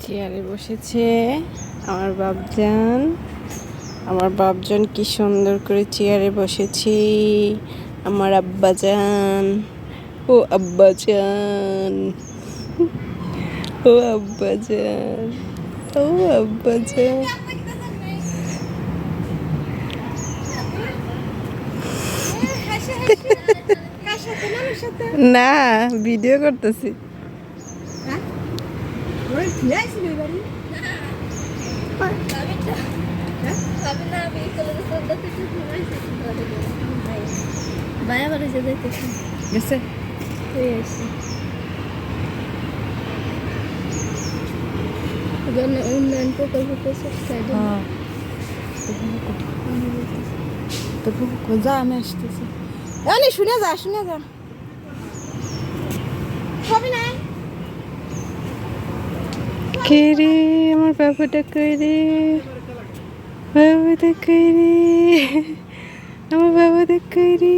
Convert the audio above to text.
চেয়ারে বসেছে আমার বাপজান। আমার বাপজান কি সুন্দর করে চেয়ারে বসেছে। আমার আব্বাজান, ও আব্বাজান, ও আব্বাজান, ও আব্বাজান। না, ভিডিও করতেছি। গেছে উন্নয়ন প্রকল্প যা আমি আসতেছি। শুনে যা, শুনে যা। কে রে আমার বাবাটা, কই রে বাবাটা, কই রে আমার বাবাটা, কই রে।